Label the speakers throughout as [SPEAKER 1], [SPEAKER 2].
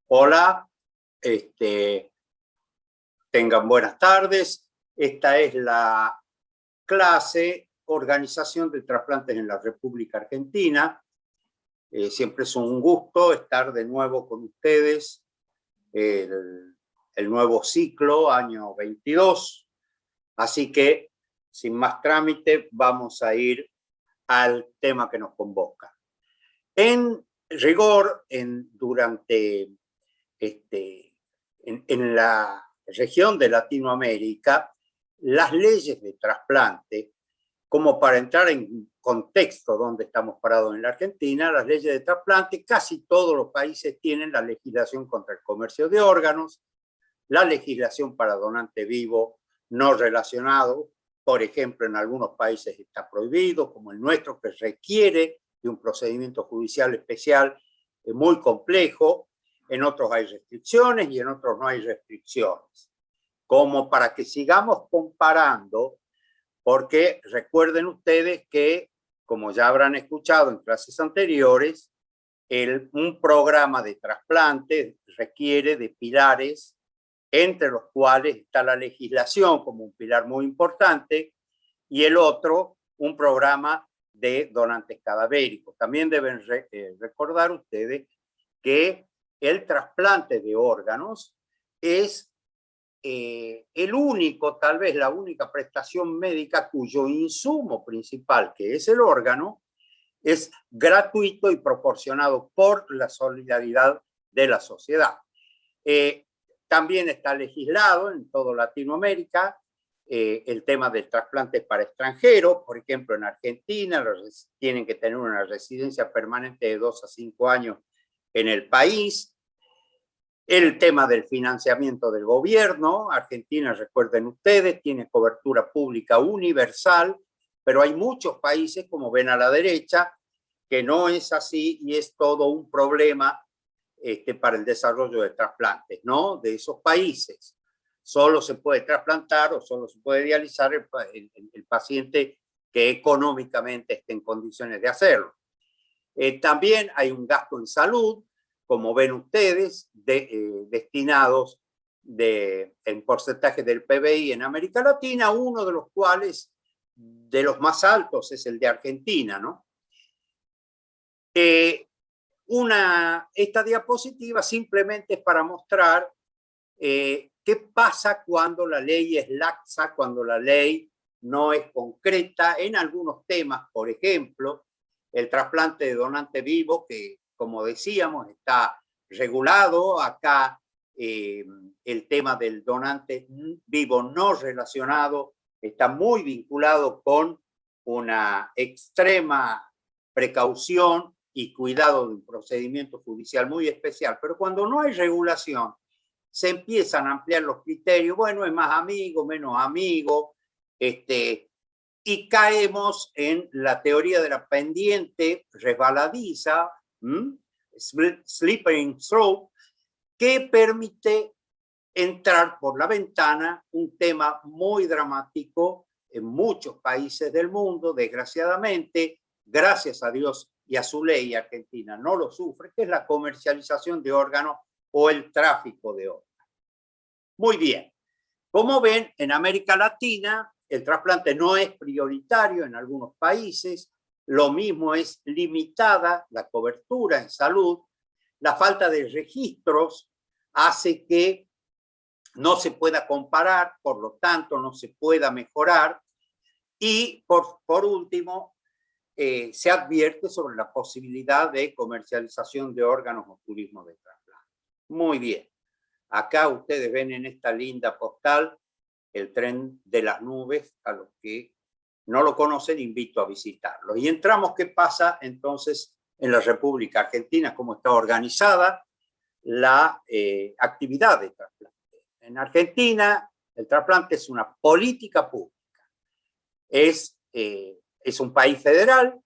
[SPEAKER 1] Hola, tengan buenas tardes. Esta es la clase Organización de Trasplantes en la República Argentina. Siempre es un gusto estar de nuevo con ustedes. El nuevo ciclo, año 22. Así que, sin más trámite, vamos a ir al tema que nos convoca. En rigor, durante en la región de Latinoamérica, las leyes de trasplante, como para entrar en contexto donde estamos parados en la Argentina, las leyes de trasplante, casi todos los países tienen la legislación contra el comercio de órganos, la legislación para donante vivo no relacionado, por ejemplo, en algunos países está prohibido, como el nuestro, que requiere de un procedimiento judicial especial muy complejo. En otros hay restricciones y en otros no hay restricciones. Como para que sigamos comparando, porque recuerden ustedes que, como ya habrán escuchado en clases anteriores, un programa de trasplante requiere de pilares, entre los cuales está la legislación como un pilar muy importante, y el otro, un programa de donantes cadavéricos. También deben recordar ustedes que el trasplante de órganos es el único, tal vez la única prestación médica cuyo insumo principal, que es el órgano, es gratuito y proporcionado por la solidaridad de la sociedad. También está legislado en toda Latinoamérica el tema del trasplante para extranjeros. Por ejemplo, en Argentina tienen que tener una residencia permanente de 2 a 5 años en el país. El tema del financiamiento del gobierno. Argentina, recuerden ustedes, tiene cobertura pública universal, pero hay muchos países, como ven a la derecha, que no es así y es todo un problema para el desarrollo de trasplantes, ¿no? De esos países. Solo se puede trasplantar o solo se puede dializar el paciente que económicamente esté en condiciones de hacerlo. También hay un gasto en salud, como ven ustedes, destinados en porcentaje del PBI en América Latina, uno de los cuales, de los más altos, es el de Argentina, ¿no? Esta diapositiva simplemente es para mostrar qué pasa cuando la ley es laxa, cuando la ley no es concreta en algunos temas. Por ejemplo, el trasplante de donante vivo, que, como decíamos, está regulado. Acá el tema del donante vivo no relacionado está muy vinculado con una extrema precaución y cuidado de un procedimiento judicial muy especial. Pero cuando no hay regulación, se empiezan a ampliar los criterios. Bueno, es más amigo, menos amigo, y caemos en la teoría de la pendiente resbaladiza, slippery slope, que permite entrar por la ventana un tema muy dramático en muchos países del mundo, desgraciadamente. Gracias a Dios y a su ley, Argentina no lo sufre, que es la comercialización de órganos o el tráfico de órganos. Muy bien. Como ven, en América Latina el trasplante no es prioritario en algunos países, lo mismo es limitada la cobertura en salud, la falta de registros hace que no se pueda comparar, por lo tanto no se pueda mejorar, y por último se advierte sobre la posibilidad de comercialización de órganos o turismo de trasplante. Muy bien. Acá ustedes ven en esta linda postal el tren de las nubes. A los que no lo conocen, invito a visitarlo. Y entramos, ¿qué pasa entonces en la República Argentina? ¿Cómo está organizada la actividad de trasplante? En Argentina, el trasplante es una política pública. Es un país federal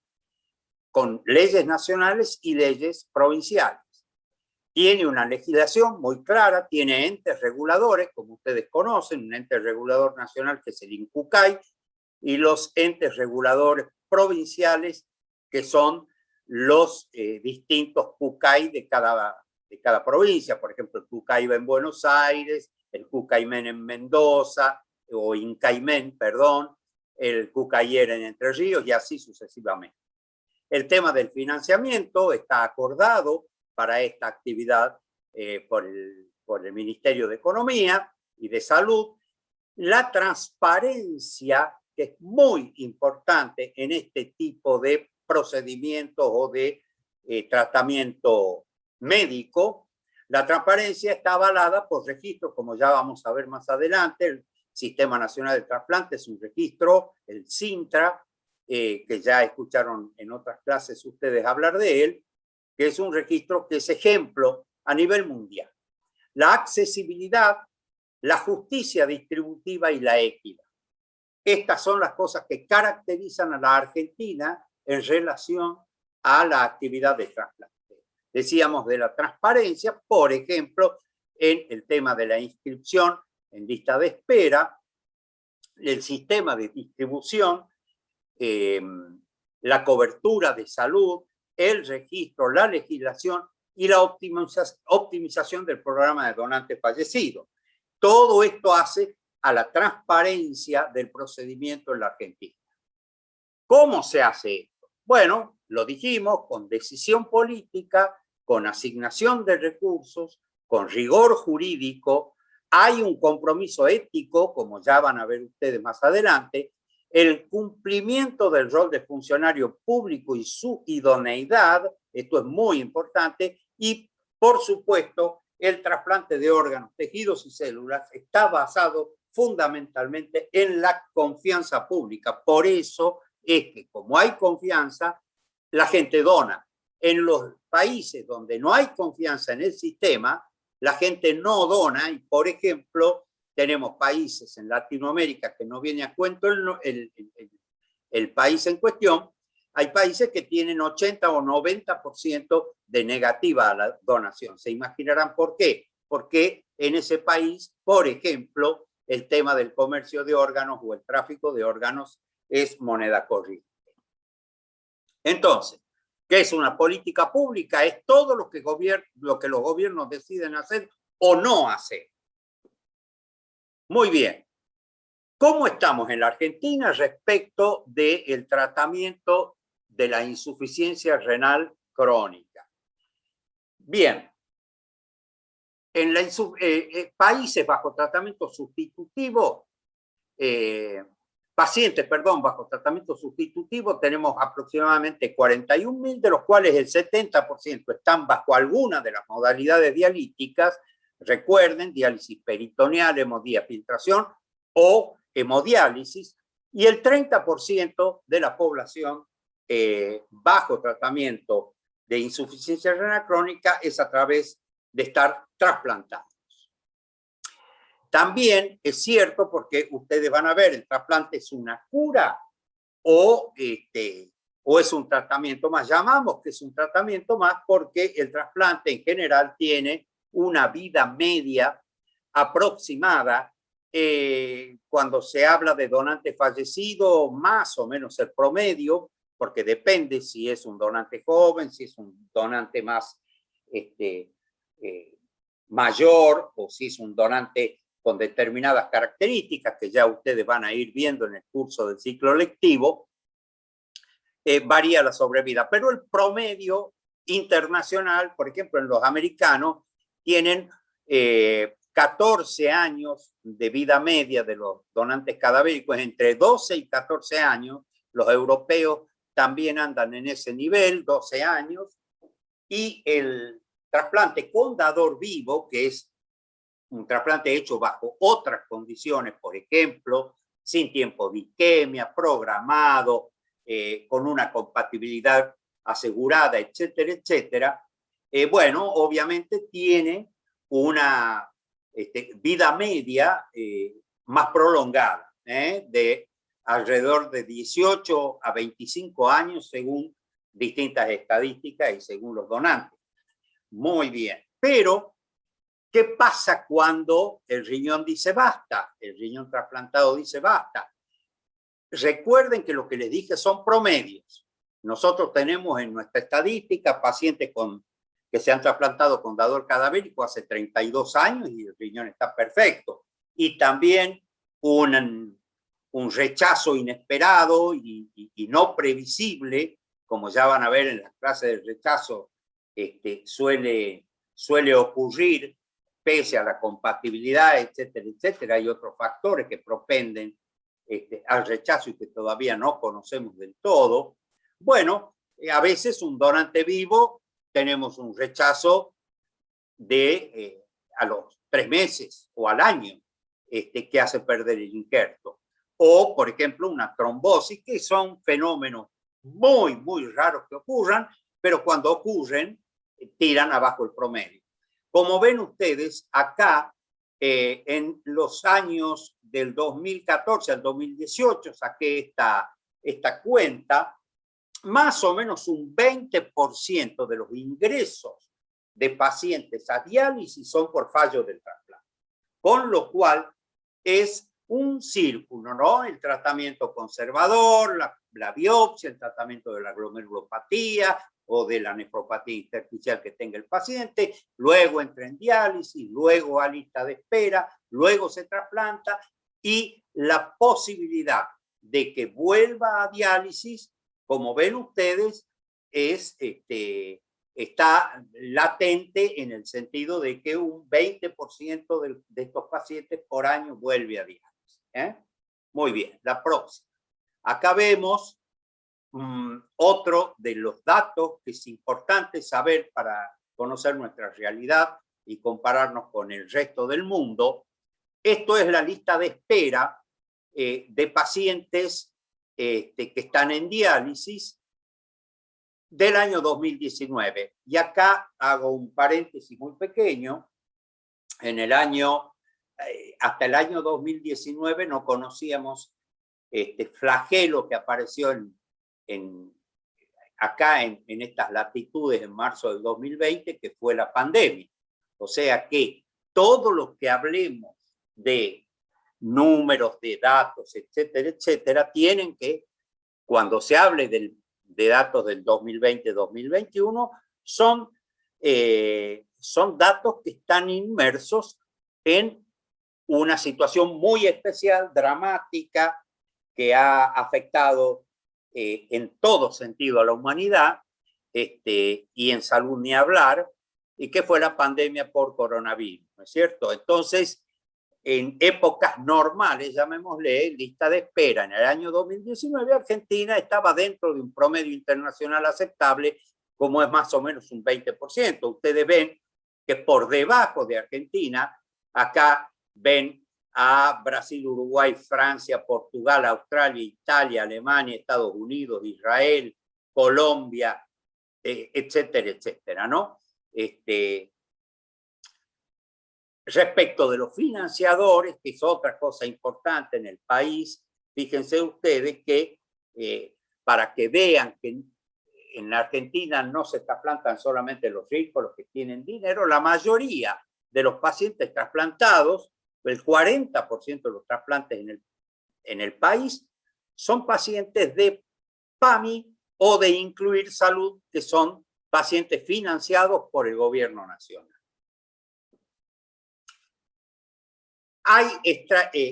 [SPEAKER 1] con leyes nacionales y leyes provinciales. Tiene una legislación muy clara, tiene entes reguladores, como ustedes conocen, un ente regulador nacional que es el INCUCAI, y los entes reguladores provinciales, que son los distintos CUCAI de cada de cada provincia. Por ejemplo, el Cucaiba en Buenos Aires, el Cucaimén en Mendoza, o Incaimén, perdón, el Cucayera en Entre Ríos y así sucesivamente. El tema del financiamiento está acordado para esta actividad por el Ministerio de Economía y de Salud. La transparencia, que es muy importante en este tipo de procedimientos o de tratamiento médico, la transparencia está avalada por registros, como ya vamos a ver más adelante. El Sistema Nacional de Trasplantes es un registro, el SINTRA, que ya escucharon en otras clases ustedes hablar de él, que es un registro que es ejemplo a nivel mundial. La accesibilidad, la justicia distributiva y la equidad. Estas son las cosas que caracterizan a la Argentina en relación a la actividad de trasplante. Decíamos de la transparencia, por ejemplo, en el tema de la inscripción en lista de espera, el sistema de distribución, la cobertura de salud, el registro, la legislación y la optimización del programa de donantes fallecidos. Todo esto hace a la transparencia del procedimiento en la Argentina. ¿Cómo se hace esto? Bueno, lo dijimos, con decisión política, con asignación de recursos, con rigor jurídico. Hay un compromiso ético, como ya van a ver ustedes más adelante, el cumplimiento del rol de funcionario público y su idoneidad, esto es muy importante, y por supuesto el trasplante de órganos, tejidos y células está basado fundamentalmente en la confianza pública. Por eso es que como hay confianza, la gente dona. En los países donde no hay confianza en el sistema, la gente no dona y, por ejemplo, tenemos países en Latinoamérica, que no viene a cuento el país en cuestión, hay países que tienen 80 o 90% de negativa a la donación. Se imaginarán por qué. Porque en ese país, por ejemplo, el tema del comercio de órganos o el tráfico de órganos es moneda corriente. Entonces, ¿qué es una política pública? Es todo lo que los gobiernos deciden hacer o no hacer. Muy bien. ¿Cómo estamos en la Argentina respecto del tratamiento de la insuficiencia renal crónica? Bien. En países bajo tratamiento sustitutivo, pacientes, perdón, bajo tratamiento sustitutivo, tenemos aproximadamente 41.000, de los cuales el 70% están bajo alguna de las modalidades dialíticas. Recuerden, diálisis peritoneal, hemodiafiltración o hemodiálisis, y el 30% de la población bajo tratamiento de insuficiencia renal crónica es a través de estar trasplantados. También es cierto, porque ustedes van a ver, el trasplante es una cura o es un tratamiento más. Llamamos que es un tratamiento más porque el trasplante en general tiene una vida media aproximada. Cuando se habla de donante fallecido, más o menos el promedio, porque depende si es un donante joven, si es un donante más mayor o si es un donante con determinadas características que ya ustedes van a ir viendo en el curso del ciclo lectivo, varía la sobrevida. Pero el promedio internacional, por ejemplo, en los americanos, tienen 14 años de vida media de los donantes cadavéricos, entre 12 y 14 años. Los europeos también andan en ese nivel, 12 años. Y el trasplante con dador vivo, que es un trasplante hecho bajo otras condiciones, por ejemplo, sin tiempo de isquemia, programado, con una compatibilidad asegurada, etcétera, etcétera, bueno, obviamente tiene una vida media más prolongada, de alrededor de 18 a 25 años según distintas estadísticas y según los donantes. Muy bien, pero ¿qué pasa cuando el riñón dice basta? El riñón trasplantado dice basta. Recuerden que lo que les dije son promedios. Nosotros tenemos en nuestra estadística pacientes con que se han trasplantado con dador cadavérico hace 32 años y el riñón está perfecto. Y también un rechazo inesperado y no previsible, como ya van a ver en las clases de rechazo, suele ocurrir pese a la compatibilidad, etcétera, etcétera. Hay otros factores que propenden al rechazo y que todavía no conocemos del todo. Bueno, a veces un donante vivo tenemos un rechazo de a los 3 meses o al año que hace perder el injerto. O, por ejemplo, una trombosis, que son fenómenos muy, muy raros que ocurran, pero cuando ocurren, tiran abajo el promedio. Como ven ustedes, acá, en los años del 2014 al 2018, saqué esta cuenta, más o menos un 20% de los ingresos de pacientes a diálisis son por fallo del trasplante. Con lo cual es un círculo, ¿no? El tratamiento conservador, la biopsia, el tratamiento de la glomerulopatía o de la nefropatía intersticial que tenga el paciente, luego entra en diálisis, luego a lista de espera, luego se trasplanta y la posibilidad de que vuelva a diálisis, como ven ustedes, está latente en el sentido de que un 20% de estos pacientes por año vuelve a diálisis. Muy bien, la próxima. Acá vemos otro de los datos que es importante saber para conocer nuestra realidad y compararnos con el resto del mundo. Esto es la lista de espera de pacientes que están en diálisis del año 2019. Y acá hago un paréntesis muy pequeño. En el año, hasta el año 2019 no conocíamos este flagelo que apareció acá en estas latitudes en marzo del 2020, que fue la pandemia. O sea que todo lo que hablemos de números, de datos, etcétera, etcétera, tienen que, cuando se hable de datos del 2020-2021, son datos que están inmersos en una situación muy especial, dramática, que ha afectado en todo sentido a la humanidad, y en salud ni hablar, y que fue la pandemia por coronavirus, ¿no es cierto? Entonces, en épocas normales, llamémosle, lista de espera, en el año 2019, Argentina estaba dentro de un promedio internacional aceptable, como es más o menos un 20%. Ustedes ven que por debajo de Argentina, acá ven a Brasil, Uruguay, Francia, Portugal, Australia, Italia, Alemania, Estados Unidos, Israel, Colombia, etcétera, etcétera, ¿no? Respecto de los financiadores, que es otra cosa importante en el país, fíjense ustedes que para que vean que en la Argentina no se trasplantan solamente los ricos, los que tienen dinero, la mayoría de los pacientes trasplantados, el 40% de los trasplantes en el país, son pacientes de PAMI o de Incluir Salud, que son pacientes financiados por el gobierno nacional. Hay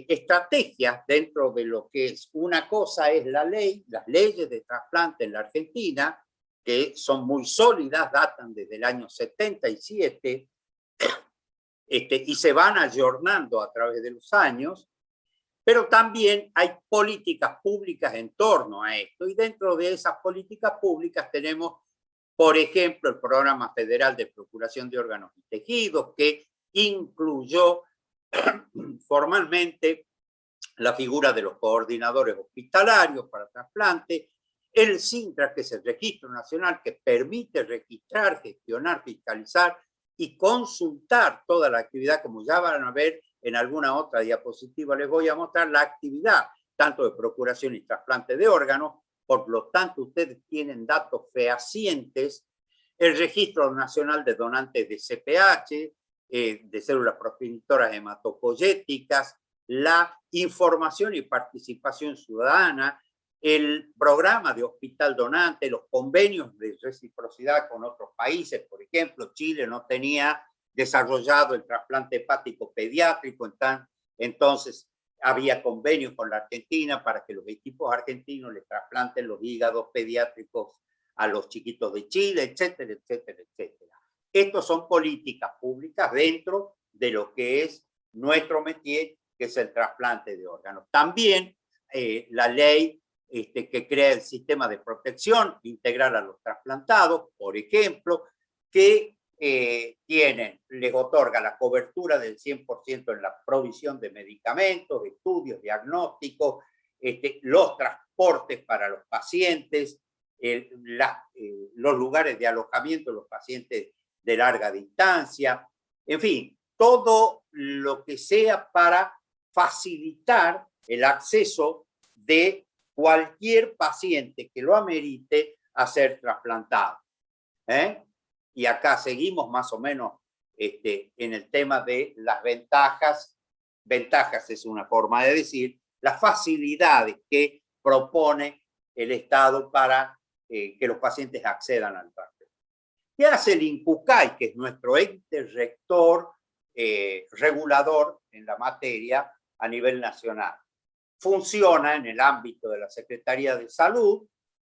[SPEAKER 1] estrategias dentro de lo que es, una cosa es la ley, las leyes de trasplante en la Argentina, que son muy sólidas, datan desde el año 77, y se van ayornando a través de los años, pero también hay políticas públicas en torno a esto, y dentro de esas políticas públicas tenemos, por ejemplo, el Programa Federal de Procuración de Órganos y Tejidos, que incluyó formalmente la figura de los coordinadores hospitalarios para trasplante, el SINTRA, que es el Registro Nacional que permite registrar, gestionar, fiscalizar y consultar toda la actividad, como ya van a ver en alguna otra diapositiva, les voy a mostrar la actividad tanto de procuración y trasplante de órganos, por lo tanto ustedes tienen datos fehacientes, el Registro Nacional de Donantes de CPH, de células progenitoras hematopoyéticas, la información y participación ciudadana, el programa de hospital donante, los convenios de reciprocidad con otros países. Por ejemplo, Chile no tenía desarrollado el trasplante hepático pediátrico, entonces había convenios con la Argentina para que los equipos argentinos les trasplanten los hígados pediátricos a los chiquitos de Chile, etcétera, etcétera, etcétera. Estos son políticas públicas dentro de lo que es nuestro métier, que es el trasplante de órganos. También la ley que crea el sistema de protección integral a los trasplantados, por ejemplo, que les otorga la cobertura del 100% en la provisión de medicamentos, estudios, diagnósticos, los transportes para los pacientes, los lugares de alojamiento de los pacientes de larga distancia, en fin, todo lo que sea para facilitar el acceso de cualquier paciente que lo amerite a ser trasplantado. Y acá seguimos más o menos en el tema de las ventajas. Ventajas es una forma de decir las facilidades que propone el Estado para que los pacientes accedan al trasplante. ¿Qué hace el INCUCAI, que es nuestro ente rector regulador en la materia a nivel nacional? Funciona en el ámbito de la Secretaría de Salud,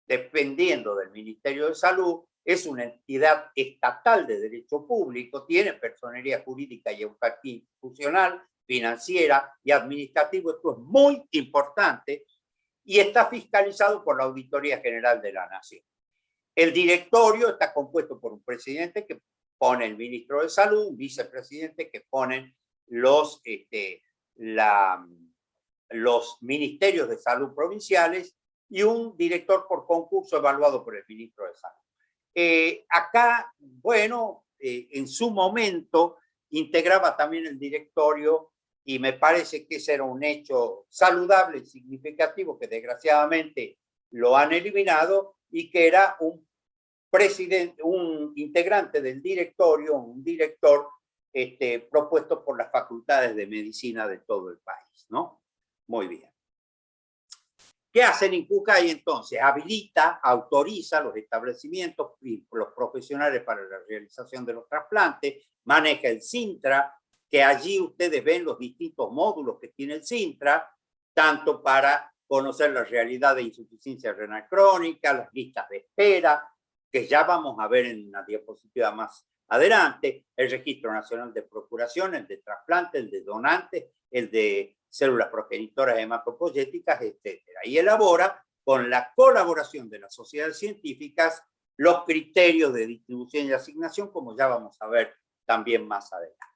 [SPEAKER 1] dependiendo del Ministerio de Salud, es una entidad estatal de derecho público, tiene personería jurídica y autarquía institucional, financiera y administrativa, esto es muy importante, y está fiscalizado por la Auditoría General de la Nación. El directorio está compuesto por un presidente que pone el ministro de Salud, un vicepresidente que ponen los ministerios de salud provinciales y un director por concurso evaluado por el ministro de Salud. Acá, bueno, en su momento integraba también el directorio y me parece que ese era un hecho saludable y significativo que desgraciadamente lo han eliminado, y que era un presidente, un integrante del directorio, un director propuesto por las facultades de medicina de todo el país, ¿no? Muy bien. ¿Qué hace el INCUCAI entonces? Habilita, autoriza los establecimientos y los profesionales para la realización de los trasplantes, maneja el SINTRA, que allí ustedes ven los distintos módulos que tiene el SINTRA, tanto para conocer la realidad de insuficiencia renal crónica, las listas de espera, que ya vamos a ver en una diapositiva más adelante, el Registro Nacional de Procuración, el de trasplante, el de donantes, el de células progenitoras hematopoyéticas, etc. Y elabora, con la colaboración de las sociedades científicas, los criterios de distribución y asignación, como ya vamos a ver también más adelante.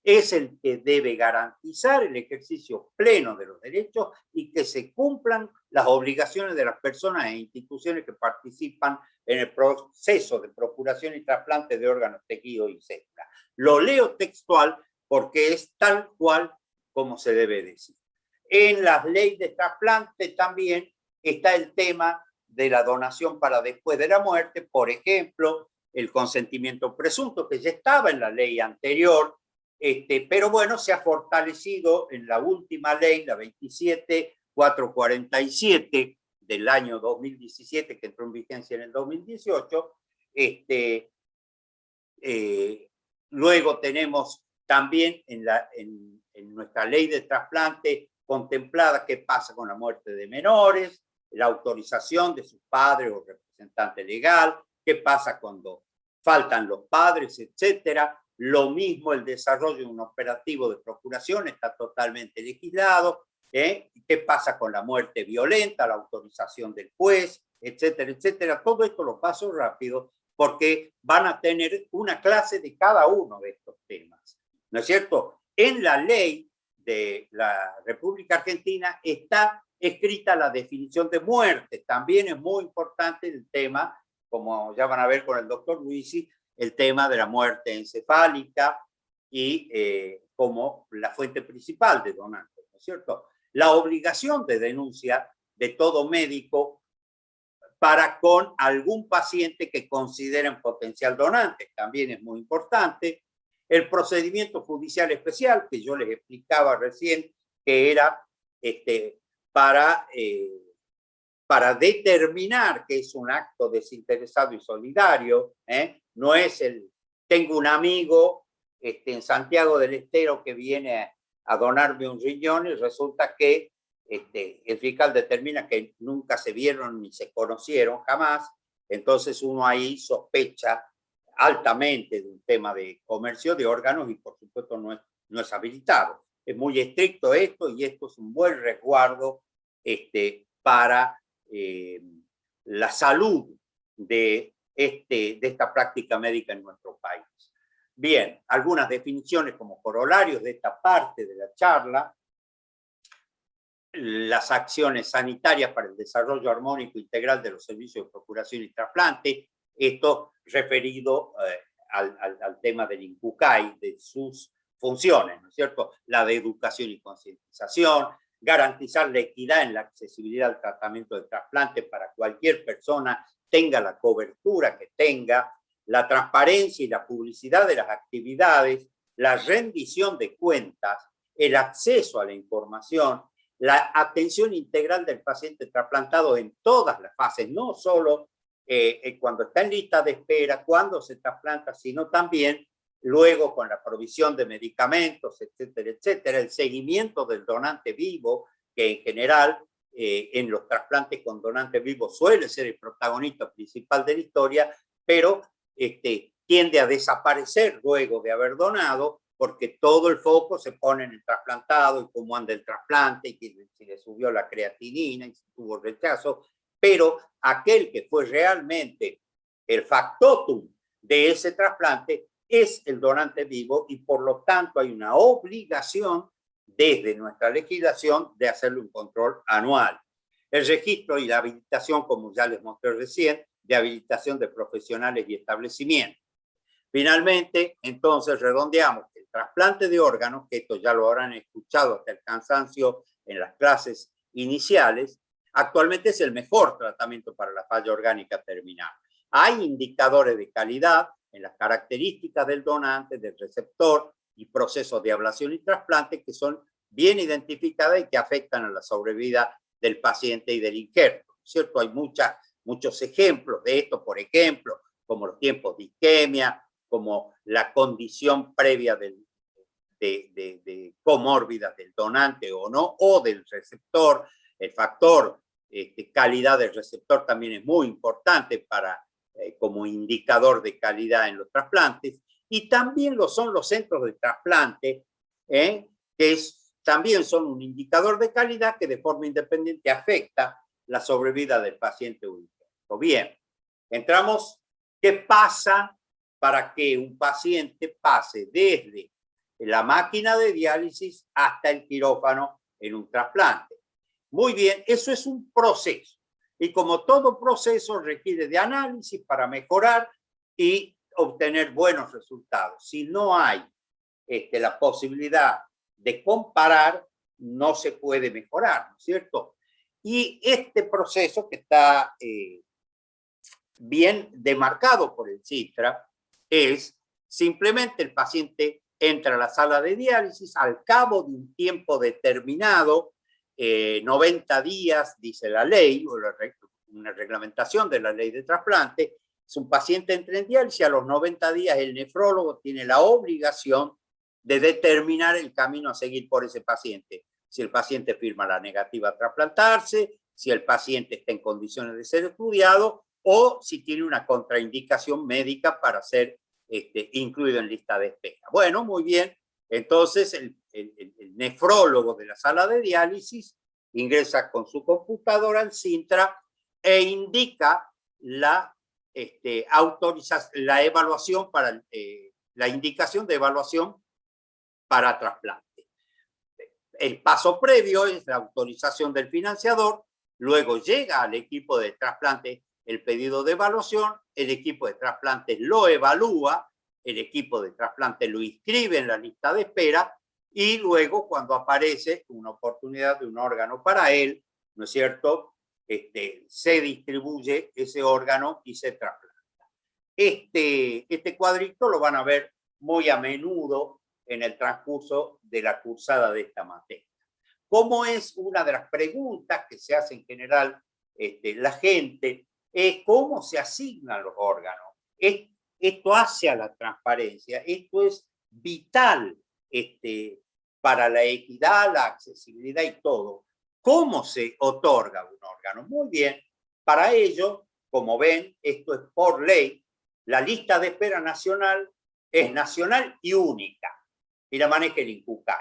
[SPEAKER 1] Es el que debe garantizar el ejercicio pleno de los derechos y que se cumplan las obligaciones de las personas e instituciones que participan en el proceso de procuración y trasplante de órganos, tejidos y células. Lo leo textual porque es tal cual como se debe decir. En las leyes de trasplante también está el tema de la donación para después de la muerte, por ejemplo, el consentimiento presunto, que ya estaba en la ley anterior, pero bueno, se ha fortalecido en la última ley, la 27447 del año 2017, que entró en vigencia en el 2018. Luego tenemos también en nuestra ley de trasplante contemplada qué pasa con la muerte de menores, la autorización de sus padres o representante legal, qué pasa cuando faltan los padres, etcétera. Lo mismo el desarrollo de un operativo de procuración está totalmente legislado. ¿Qué pasa con la muerte violenta, la autorización del juez, etcétera, etcétera? Todo esto lo paso rápido porque van a tener una clase de cada uno de estos temas, ¿no es cierto? En la ley de la República Argentina está escrita la definición de muerte. También es muy importante el tema, como ya van a ver con el doctor Luisi, el tema de la muerte encefálica y como la fuente principal de donantes, ¿no es cierto? La obligación de denuncia de todo médico para con algún paciente que consideren potencial donante, también es muy importante. El procedimiento judicial especial, que yo les explicaba recién, que era para para determinar que es un acto desinteresado y solidario, no es tengo un amigo en Santiago del Estero que viene a donarme un riñón y resulta que el fiscal determina que nunca se vieron ni se conocieron jamás, entonces uno ahí sospecha altamente de un tema de comercio de órganos y por supuesto no es habilitado. Es muy estricto esto y esto es un buen resguardo para la salud de esta práctica médica en nuestro país. Bien, algunas definiciones como corolarios de esta parte de la charla. Las acciones sanitarias para el desarrollo armónico integral de los servicios de procuración y trasplante, esto referido al tema del INCUCAI, de sus funciones, ¿no es cierto? La de educación y concientización, garantizar la equidad en la accesibilidad al tratamiento de trasplante para cualquier persona, tenga la cobertura que tenga, la transparencia y la publicidad de las actividades, la rendición de cuentas, el acceso a la información, la atención integral del paciente trasplantado en todas las fases, no solo cuando está en lista de espera, cuando se trasplanta, sino también luego con la provisión de medicamentos, etcétera, etcétera, el seguimiento del donante vivo, que en general en los trasplantes con donante vivo suele ser el protagonista principal de la historia, pero tiende a desaparecer luego de haber donado, porque todo el foco se pone en el trasplantado y cómo anda el trasplante, y si le subió la creatinina y si tuvo rechazo, pero aquel que fue realmente el factotum de ese trasplante es el donante vivo y por lo tanto hay una obligación desde nuestra legislación de hacerle un control anual. El registro y la habilitación, como ya les mostré recién, de habilitación de profesionales y establecimientos. Finalmente, entonces, redondeamos que el trasplante de órganos, que esto ya lo habrán escuchado hasta el cansancio en las clases iniciales, actualmente es el mejor tratamiento para la falla orgánica terminal. Hay indicadores de calidad en las características del donante, del receptor y procesos de ablación y trasplante que son bien identificadas y que afectan a la sobrevida del paciente y del injerto, ¿cierto? Hay muchos ejemplos de esto, por ejemplo, como los tiempos de isquemia, como la condición previa de comórbidas del donante o no, o del receptor. El factor calidad del receptor también es muy importante para, como indicador de calidad en los trasplantes. Y también lo son los centros de trasplante, que también son un indicador de calidad que de forma independiente afecta la sobrevida del paciente único. Bien, entramos, ¿qué pasa para que un paciente pase desde la máquina de diálisis hasta el quirófano en un trasplante? Muy bien, eso es un proceso. Y como todo proceso requiere de análisis para mejorar y obtener buenos resultados. Si no hay la posibilidad de comparar, no se puede mejorar, ¿no es cierto? Y este proceso que está bien demarcado por el CITRA es simplemente el paciente entra a la sala de diálisis al cabo de un tiempo determinado, 90 días, dice la ley, o una reglamentación de la ley de trasplante. Si un paciente entra en diálisis, a los 90 días el nefrólogo tiene la obligación de determinar el camino a seguir por ese paciente. Si el paciente firma la negativa a trasplantarse, si el paciente está en condiciones de ser estudiado o si tiene una contraindicación médica para ser incluido en lista de espera. Bueno, muy bien. Entonces, el nefrólogo de la sala de diálisis ingresa con su computadora al CINTRA e indica la evaluación para la indicación de evaluación para trasplante. El paso previo es la autorización del financiador, luego llega al equipo de trasplante el pedido de evaluación, el equipo de trasplante lo evalúa, el equipo de trasplante lo inscribe en la lista de espera y luego cuando aparece una oportunidad de un órgano para él, ¿no es cierto?, se distribuye ese órgano y se trasplanta. Este cuadrito lo van a ver muy a menudo en el transcurso de la cursada de esta materia. ¿Cómo es una de las preguntas que se hace en general la gente, es cómo se asignan los órganos. Esto hace a la transparencia, esto es vital para la equidad, la accesibilidad y todo. ¿Cómo se otorga un órgano? Muy bien, para ello, como ven, esto es por ley, la lista de espera nacional es nacional y única, y la maneja el INCUCAI.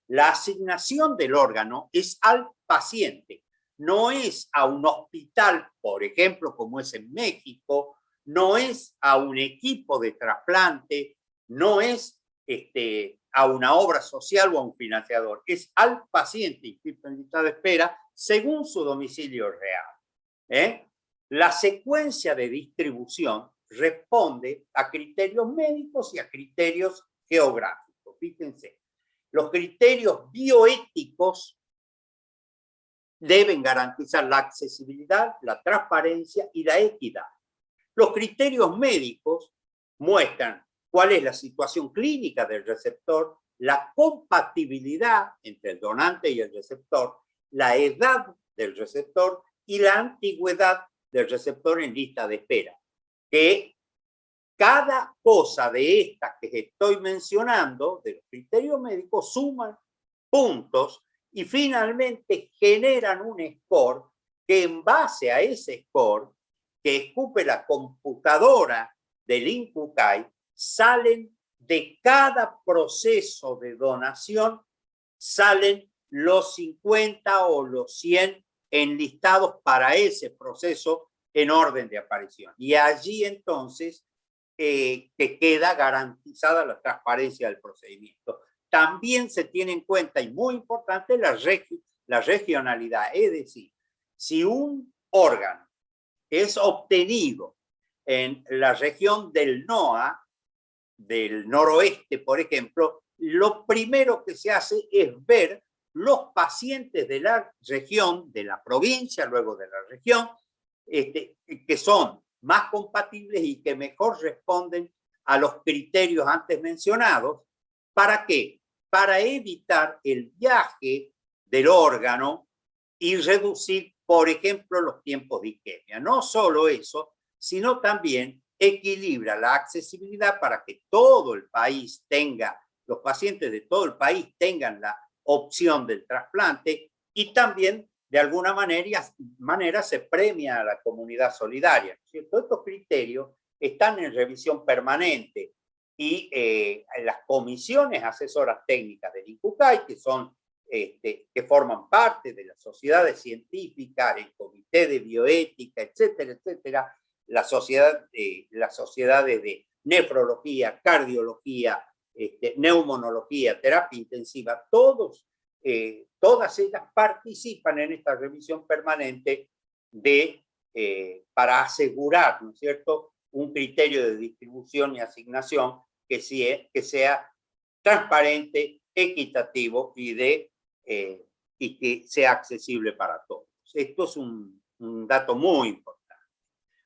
[SPEAKER 1] La asignación del órgano es al paciente, no es a un hospital, por ejemplo, como es en México, no es a un equipo de trasplante, no es a una obra social o a un financiador, es al paciente inscrito en lista de espera según su domicilio real. La secuencia de distribución responde a criterios médicos y a criterios geográficos. Fíjense, los criterios bioéticos deben garantizar la accesibilidad, la transparencia y la equidad. Los criterios médicos muestran cuál es la situación clínica del receptor, la compatibilidad entre el donante y el receptor, la edad del receptor y la antigüedad del receptor en lista de espera. Que cada cosa de estas que estoy mencionando, de los criterios médicos, suman puntos y finalmente generan un score que en base a ese score que escupe la computadora del INCUCAI, salen de cada proceso de donación, salen los 50 o los 100 enlistados para ese proceso en orden de aparición. Y allí entonces que queda garantizada la transparencia del procedimiento. También se tiene en cuenta, y muy importante, la regionalidad. Es decir, si un órgano es obtenido en la región del NOA, del noroeste, por ejemplo, lo primero que se hace es ver los pacientes de la región, de la provincia, luego de la región, que son más compatibles y que mejor responden a los criterios antes mencionados. ¿Para qué? Para evitar el viaje del órgano y reducir, por ejemplo, los tiempos de isquemia. No solo eso, sino también equilibra la accesibilidad para que todo el país tenga, los pacientes de todo el país tengan la opción del trasplante y también de alguna manera se premia a la comunidad solidaria. ¿Cierto? Estos criterios están en revisión permanente y las comisiones asesoras técnicas del INCUCAI, que son que forman parte de las sociedades científicas, el comité de bioética, etcétera, etcétera, las sociedades de nefrología, cardiología, neumonología, terapia intensiva, todas ellas participan en esta revisión permanente para asegurar, ¿no es cierto?, un criterio de distribución y asignación que sea transparente, equitativo y que sea accesible para todos. Esto es un dato muy importante.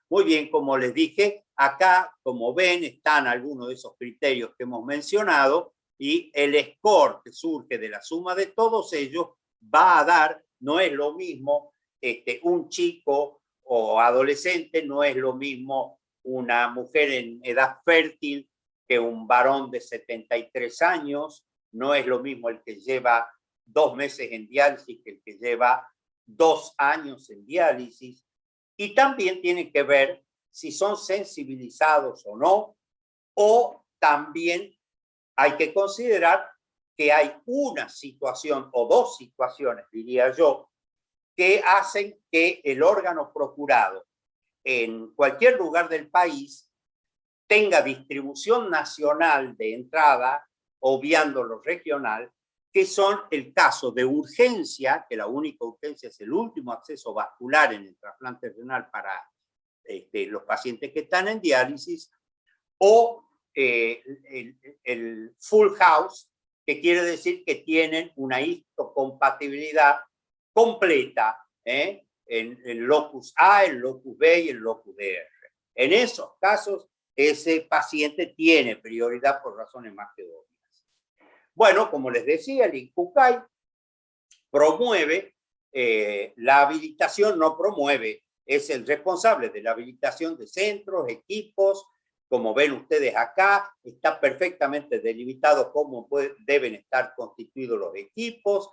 [SPEAKER 1] Muy bien, como les dije, acá, como ven, están algunos de esos criterios que hemos mencionado y el score que surge de la suma de todos ellos va a dar, no es lo mismo un chico o adolescente, no es lo mismo una mujer en edad fértil que un varón de 73 años, no es lo mismo el que lleva 2 meses en diálisis que el que lleva 2 años en diálisis. Y también tiene que ver si son sensibilizados o no, o también hay que considerar que hay una situación o dos situaciones, diría yo, que hacen que el órgano procurado en cualquier lugar del país tenga distribución nacional de entrada, obviando lo regional, que son el caso de urgencia, que la única urgencia es el último acceso vascular en el trasplante renal para los pacientes que están en diálisis, o el full house, que quiere decir que tienen una histocompatibilidad completa en el locus A, el locus B y el locus DR. En esos casos, ese paciente tiene prioridad por razones más que obvias. Bueno, como les decía, el INCUCAI promueve la habilitación, no promueve es el responsable de la habilitación de centros, equipos. Como ven ustedes acá, está perfectamente delimitado cómo deben estar constituidos los equipos.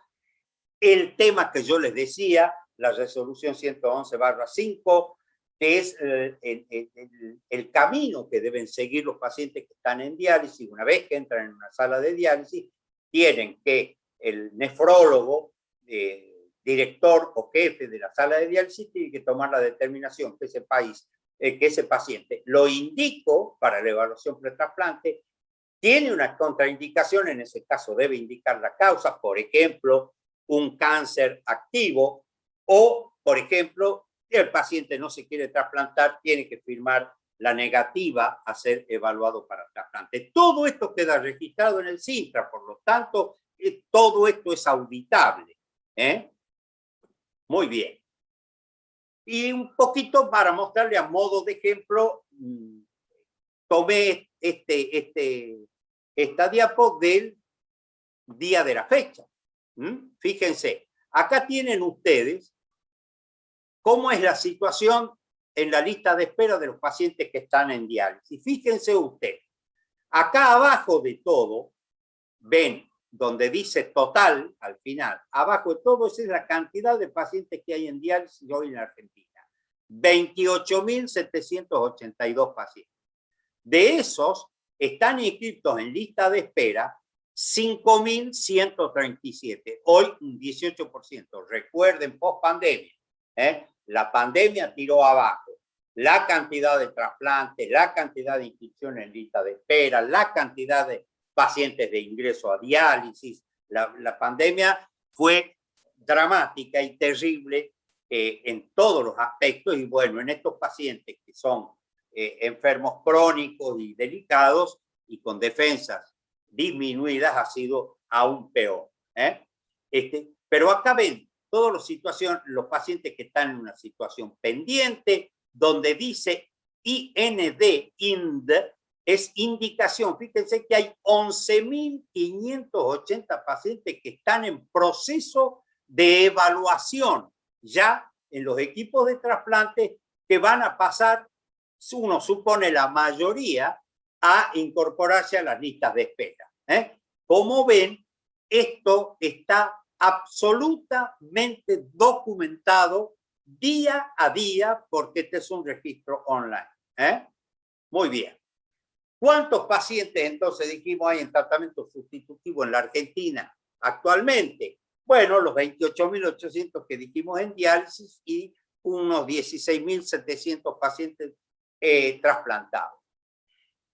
[SPEAKER 1] El tema que yo les decía, la resolución 111/5, que es el camino que deben seguir los pacientes que están en diálisis. Una vez que entran en una sala de diálisis, tienen que el nefrólogo, director o jefe de la sala de diálisis, tiene que tomar la determinación que ese paciente lo indicó para la evaluación pretrasplante, tiene una contraindicación, en ese caso debe indicar la causa, por ejemplo, un cáncer activo, o, por ejemplo, el paciente no se quiere trasplantar, tiene que firmar la negativa a ser evaluado para trasplante. Todo esto queda registrado en el SINTRA, por lo tanto, todo esto es auditable. Muy bien. Y un poquito para mostrarle a modo de ejemplo, tomé esta diapo del día de la fecha. Fíjense, acá tienen ustedes cómo es la situación en la lista de espera de los pacientes que están en diálisis. Fíjense ustedes, acá abajo de todo, ven donde dice total al final, abajo de todo esa es la cantidad de pacientes que hay en diálisis hoy en Argentina. 28.782 pacientes. De esos, están inscritos en lista de espera 5.137, hoy un 18%. Recuerden, post pandemia, la pandemia tiró abajo la cantidad de trasplantes, la cantidad de inscripciones en lista de espera, la cantidad de pacientes de ingreso a diálisis. La pandemia fue dramática y terrible en todos los aspectos, y bueno, en estos pacientes que son enfermos crónicos y delicados y con defensas disminuidas ha sido aún peor. Pero acá ven todas las situaciones, los pacientes que están en una situación pendiente, donde dice IND, es indicación. Fíjense que hay 11.580 pacientes que están en proceso de evaluación ya en los equipos de trasplante, que van a pasar, uno supone la mayoría, a incorporarse a las listas de espera. Como ven, esto está absolutamente documentado día a día, porque este es un registro online. Muy bien. ¿Cuántos pacientes entonces dijimos hay en tratamiento sustitutivo en la Argentina actualmente? Bueno, los 28.800 que dijimos en diálisis y unos 16.700 pacientes trasplantados.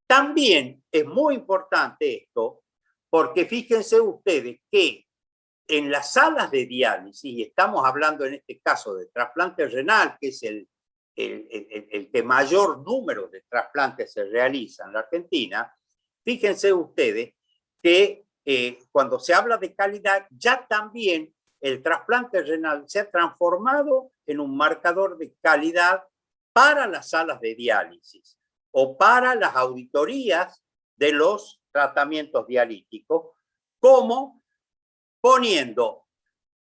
[SPEAKER 1] También es muy importante esto, porque fíjense ustedes que en las salas de diálisis, y estamos hablando en este caso de trasplante renal, que es el que mayor número de trasplantes se realiza en la Argentina, fíjense ustedes que cuando se habla de calidad, ya también el trasplante renal se ha transformado en un marcador de calidad para las salas de diálisis o para las auditorías de los tratamientos dialíticos, como poniendo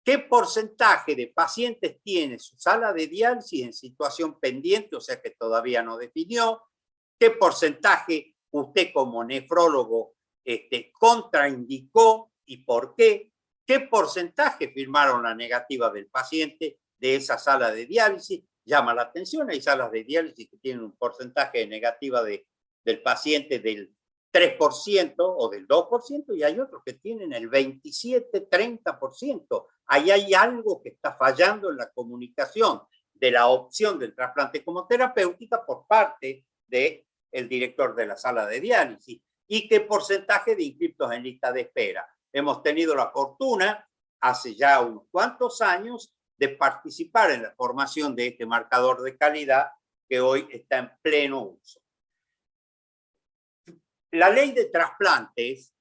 [SPEAKER 1] qué porcentaje de pacientes tiene su sala de diálisis en situación pendiente, o sea que todavía no definió, qué porcentaje usted como nefrólogo contraindicó y por qué porcentaje firmaron la negativa del paciente de esa sala de diálisis. Llama la atención, hay salas de diálisis que tienen un porcentaje de negativa del paciente del 3% o del 2%, y hay otros que tienen el 27, 30%. Ahí hay algo que está fallando en la comunicación de la opción del trasplante como terapéutica por parte del director de la sala de diálisis. ¿Y qué porcentaje de inscriptos en lista de espera? Hemos tenido la fortuna, hace ya unos cuantos años, de participar en la formación de este marcador de calidad que hoy está en pleno uso. La ley de trasplantes,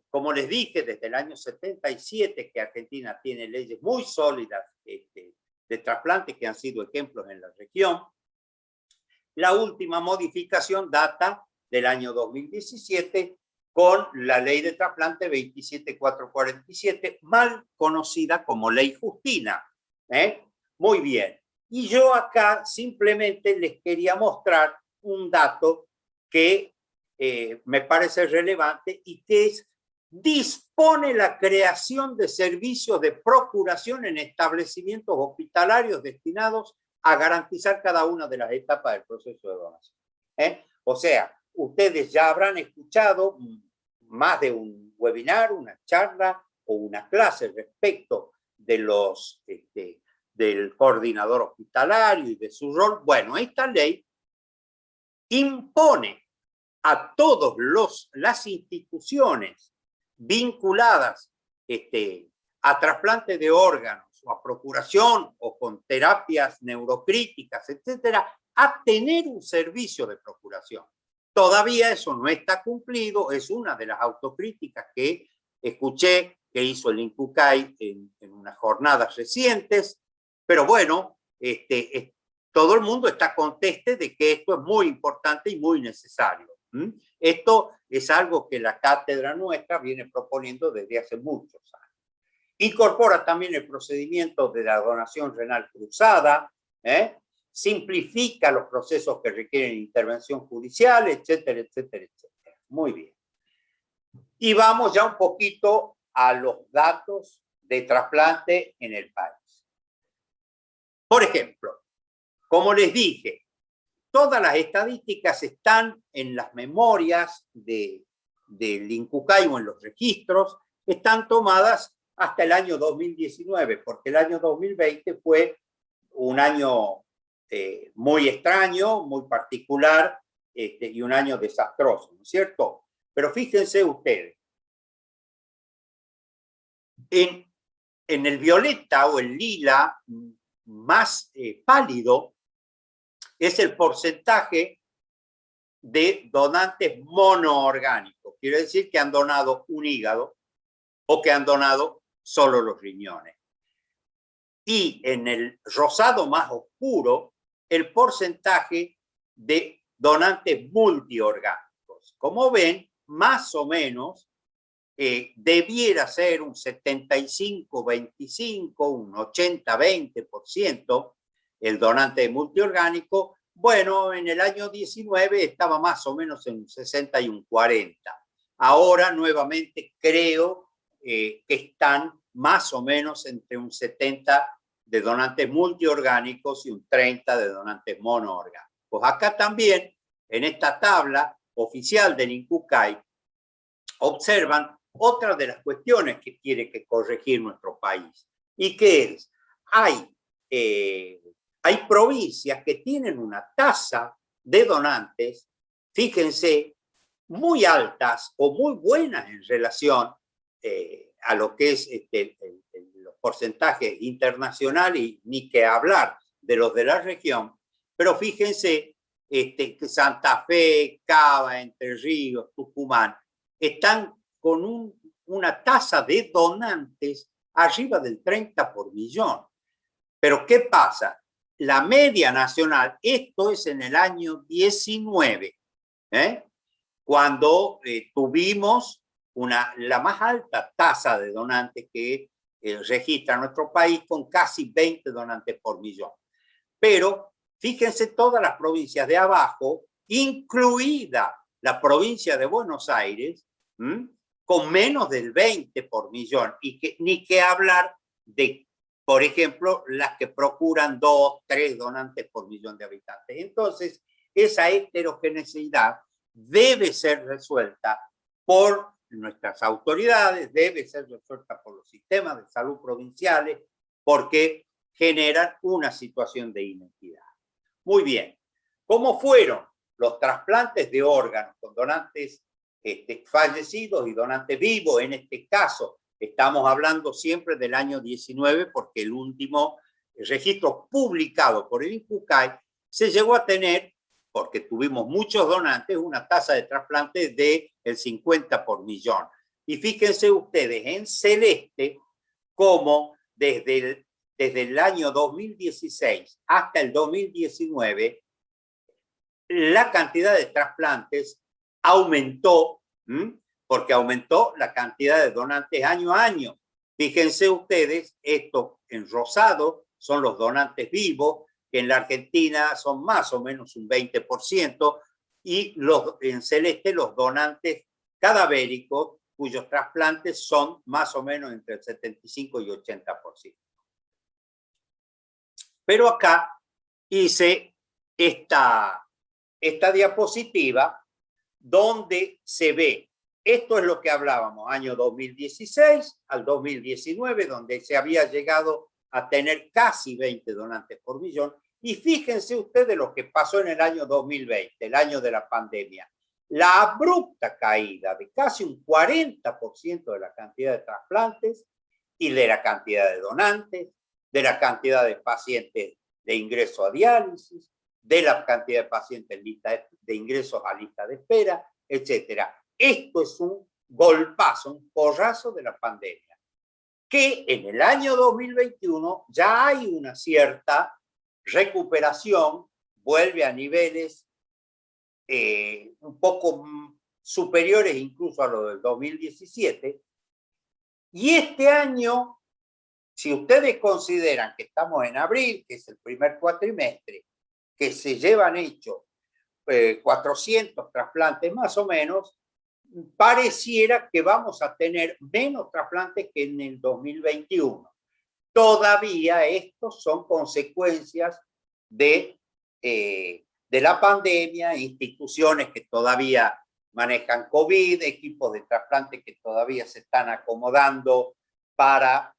[SPEAKER 1] como les dije, desde el año 77 que Argentina tiene leyes muy sólidas de trasplantes que han sido ejemplos en la región. La última modificación data del año 2017 con la ley de trasplante 27447, mal conocida como ley Justina. Muy bien. Y yo acá simplemente les quería mostrar un dato que me parece relevante y que es: dispone la creación de servicios de procuración en establecimientos hospitalarios destinados a garantizar cada una de las etapas del proceso de donación. O sea, ustedes ya habrán escuchado más de un webinar, una charla o una clase respecto de del coordinador hospitalario y de su rol. Bueno, esta ley impone a todas las instituciones vinculadas a trasplante de órganos o a procuración o con terapias neurocríticas, etcétera, a tener un servicio de procuración. Todavía eso no está cumplido, es una de las autocríticas que escuché que hizo el INCUCAI en unas jornadas recientes, pero bueno, todo el mundo está conteste de que esto es muy importante y muy necesario. Esto es algo que la cátedra nuestra viene proponiendo desde hace muchos años. Incorpora también el procedimiento de la donación renal cruzada, simplifica los procesos que requieren intervención judicial, etcétera, etcétera, etcétera. Muy bien. Y vamos ya un poquito a los datos de trasplante en el país. Por ejemplo, como les dije, todas las estadísticas están en las memorias del INCUCAI o en los registros, están tomadas hasta el año 2019, porque el año 2020 fue un año muy extraño, muy particular, y un año desastroso, ¿no es cierto? Pero fíjense ustedes, en el violeta o el lila más pálido es el porcentaje de donantes monoorgánicos. Quiere decir que han donado un hígado o que han donado solo los riñones. Y en el rosado más oscuro, el porcentaje de donantes multiorgánicos. Como ven, más o menos debiera ser un 75-25, un 80-20% el donante multiorgánico. Bueno, en el año 19 estaba más o menos en un 60 y un 40. Ahora nuevamente creo que están más o menos entre un 70 de donantes multiorgánicos y un 30 de donantes monoorgánicos. Acá también, en esta tabla oficial del INCUCAI, observan otra de las cuestiones que tiene que corregir nuestro país. ¿Y qué es? Hay provincias que tienen una tasa de donantes, fíjense, muy altas o muy buenas en relación a lo que es los porcentajes internacionales, y ni que hablar de los de la región, pero fíjense que Santa Fe, Cava, Entre Ríos, Tucumán, están con una tasa de donantes arriba del 30 por millón. Pero ¿qué pasa? La media nacional, esto es en el año 19, cuando tuvimos la más alta tasa de donantes que registra nuestro país, con casi 20 donantes por millón. Pero fíjense todas las provincias de abajo, incluida la provincia de Buenos Aires, con menos del 20 por millón, y ni que hablar de, por ejemplo, las que procuran 2, 3 donantes por millón de habitantes. Entonces, esa heterogeneidad debe ser resuelta por nuestras autoridades, debe ser resuelta por los sistemas de salud provinciales, porque generan una situación de inequidad. Muy bien, ¿cómo fueron los trasplantes de órganos con donantes fallecidos y donantes vivos? En este caso, estamos hablando siempre del año 19, porque el último registro publicado por el INCUCAI se llegó a tener, porque tuvimos muchos donantes, una tasa de trasplante del 50 por millón. Y fíjense ustedes en celeste cómo desde el año 2016 hasta el 2019, la cantidad de trasplantes aumentó, porque aumentó la cantidad de donantes año a año. Fíjense ustedes, esto en rosado son los donantes vivos, que en la Argentina son más o menos un 20%, y en celeste los donantes cadavéricos, cuyos trasplantes son más o menos entre el 75 y 80%. Pero acá hice esta diapositiva donde se ve, esto es lo que hablábamos, año 2016 al 2019, donde se había llegado a tener casi 20 donantes por millón. Y fíjense ustedes lo que pasó en el año 2020, el año de la pandemia. La abrupta caída de casi un 40% de la cantidad de trasplantes y de la cantidad de donantes, de la cantidad de pacientes de ingreso a diálisis, de la cantidad de pacientes de ingresos a lista de espera, etc. Esto es un golpazo, un porrazo de la pandemia, que en el año 2021 ya hay una cierta recuperación, vuelve a niveles un poco superiores incluso a lo del 2017, y este año, si ustedes consideran que estamos en abril, que es el primer cuatrimestre, que se llevan hechos 400 trasplantes más o menos, pareciera que vamos a tener menos trasplantes que en el 2021. Todavía estos son consecuencias de la pandemia, instituciones que todavía manejan COVID, equipos de trasplante que todavía se están acomodando para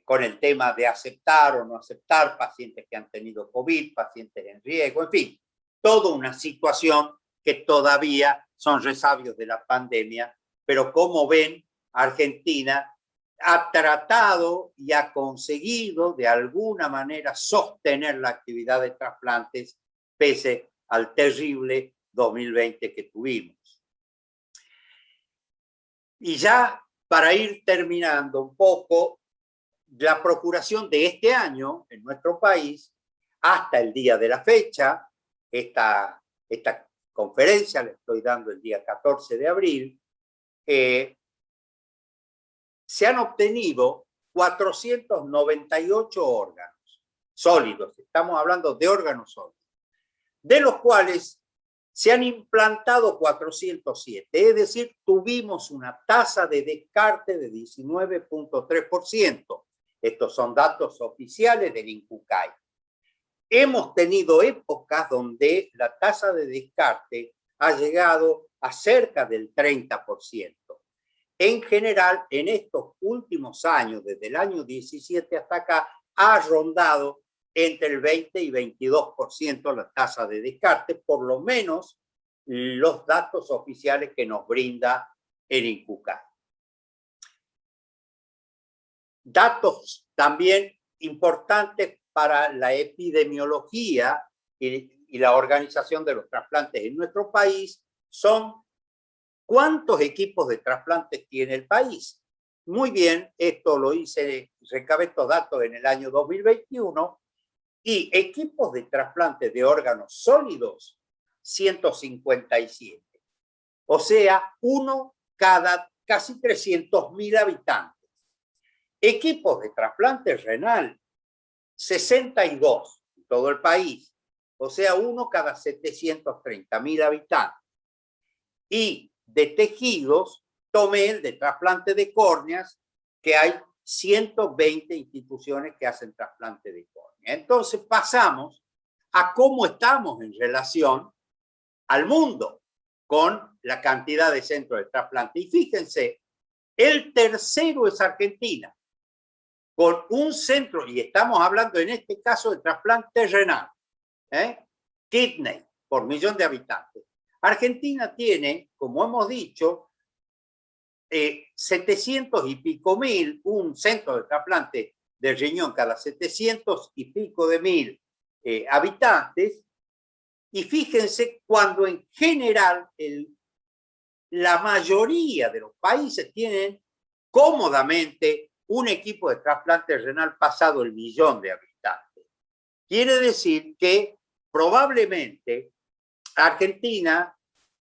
[SPEAKER 1] con el tema de aceptar o no aceptar pacientes que han tenido COVID, pacientes en riesgo, en fin, toda una situación que todavía son resabios de la pandemia, pero como ven, Argentina ha tratado y ha conseguido de alguna manera sostener la actividad de trasplantes pese al terrible 2020 que tuvimos. Y ya para ir terminando un poco, la procuración de este año en nuestro país, hasta el día de la fecha, esta conferencia la estoy dando el día 14 de abril, se han obtenido 498 órganos sólidos, estamos hablando de órganos sólidos, de los cuales se han implantado 407, es decir, tuvimos una tasa de descarte de 19.3%. Estos son datos oficiales del INCUCAI. Hemos tenido épocas donde la tasa de descarte ha llegado a cerca del 30%. En general, en estos últimos años, desde el año 17 hasta acá, ha rondado entre el 20 y 22% la tasa de descarte, por lo menos los datos oficiales que nos brinda el INCUCAI. Datos también importantes para la epidemiología y la organización de los trasplantes en nuestro país son cuántos equipos de trasplantes tiene el país. Muy bien, esto lo hice, recabé estos datos en el año 2021, y equipos de trasplantes de órganos sólidos, 157. O sea, uno cada casi 300.000 habitantes. Equipos de trasplante renal, 62 en todo el país, o sea, uno cada 730.000 habitantes. Y de tejidos, tomé el de trasplante de córneas, que hay 120 instituciones que hacen trasplante de córnea. Entonces pasamos a cómo estamos en relación al mundo con la cantidad de centros de trasplante. Y fíjense, el tercero es Argentina, con un centro, y estamos hablando en este caso de trasplante renal, kidney, por millón de habitantes. Argentina tiene, como hemos dicho, 700 y pico mil, un centro de trasplante de riñón cada 700 y pico de mil habitantes, y fíjense cuando en general la mayoría de los países tienen cómodamente un equipo de trasplante renal pasado el millón de habitantes. Quiere decir que probablemente Argentina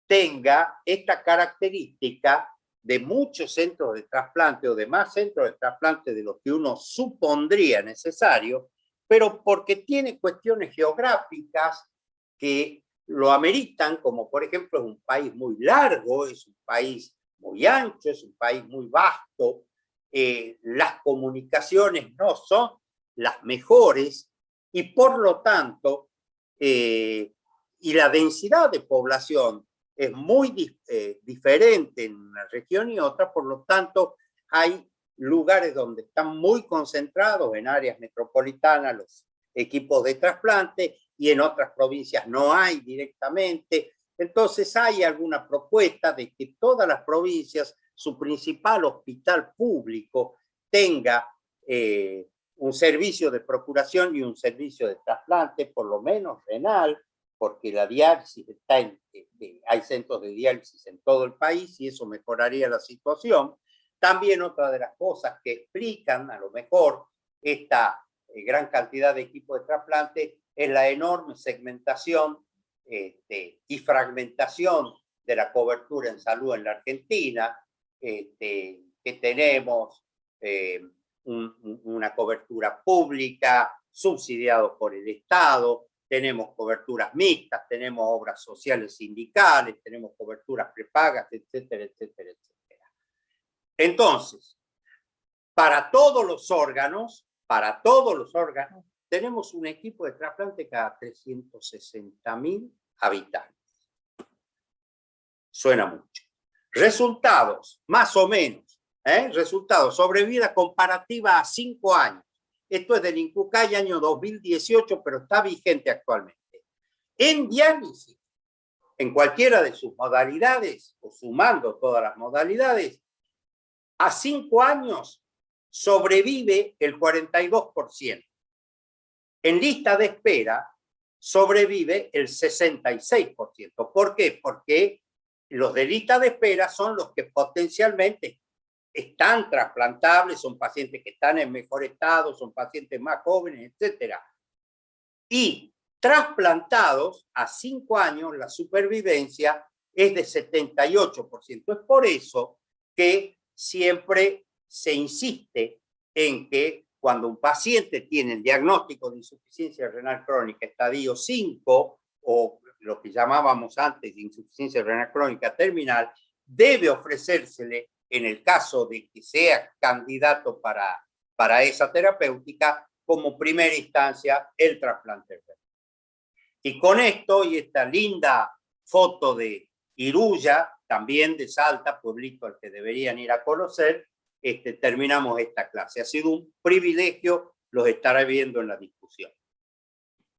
[SPEAKER 1] tenga esta característica de muchos centros de trasplante o de más centros de trasplante de los que uno supondría necesario, pero porque tiene cuestiones geográficas que lo ameritan, como por ejemplo es un país muy largo, es un país muy ancho, es un país muy vasto, las comunicaciones no son las mejores y por lo tanto, y la densidad de población es muy diferente en una región y otra, por lo tanto hay lugares donde están muy concentrados en áreas metropolitanas los equipos de trasplante y en otras provincias no hay directamente. Entonces hay alguna propuesta de que todas las provincias, su principal hospital público, tenga un servicio de procuración y un servicio de trasplante, por lo menos renal, porque la diálisis está hay centros de diálisis en todo el país y eso mejoraría la situación. También otra de las cosas que explican a lo mejor esta gran cantidad de equipos de trasplante es la enorme segmentación y fragmentación de la cobertura en salud en la Argentina, que tenemos una cobertura pública subsidiado por el Estado, tenemos coberturas mixtas, tenemos obras sociales sindicales, tenemos coberturas prepagas, etcétera, etcétera, etcétera. Entonces, para todos los órganos, tenemos un equipo de trasplante cada 360.000 habitantes. Suena mucho. Resultados, más o menos, resultados, sobrevida comparativa a 5 años. Esto es del INCUCAI año 2018, pero está vigente actualmente. En diálisis, en cualquiera de sus modalidades, o sumando todas las modalidades, a 5 años sobrevive el 42%. En lista de espera sobrevive el 66%. ¿Por qué? Porque los de lista de espera son los que potencialmente están trasplantables, son pacientes que están en mejor estado, son pacientes más jóvenes, etc. Y trasplantados a 5 años, la supervivencia es de 78%. Es por eso que siempre se insiste en que cuando un paciente tiene el diagnóstico de insuficiencia renal crónica estadio 5 o lo que llamábamos antes de insuficiencia renal crónica terminal, debe ofrecérsele, en el caso de que sea candidato para esa terapéutica, como primera instancia el trasplante renal. Y con esto y esta linda foto de Iruya, también de Salta, pueblito al que deberían ir a conocer, terminamos esta clase. Ha sido un privilegio los estaré viendo en la discusión.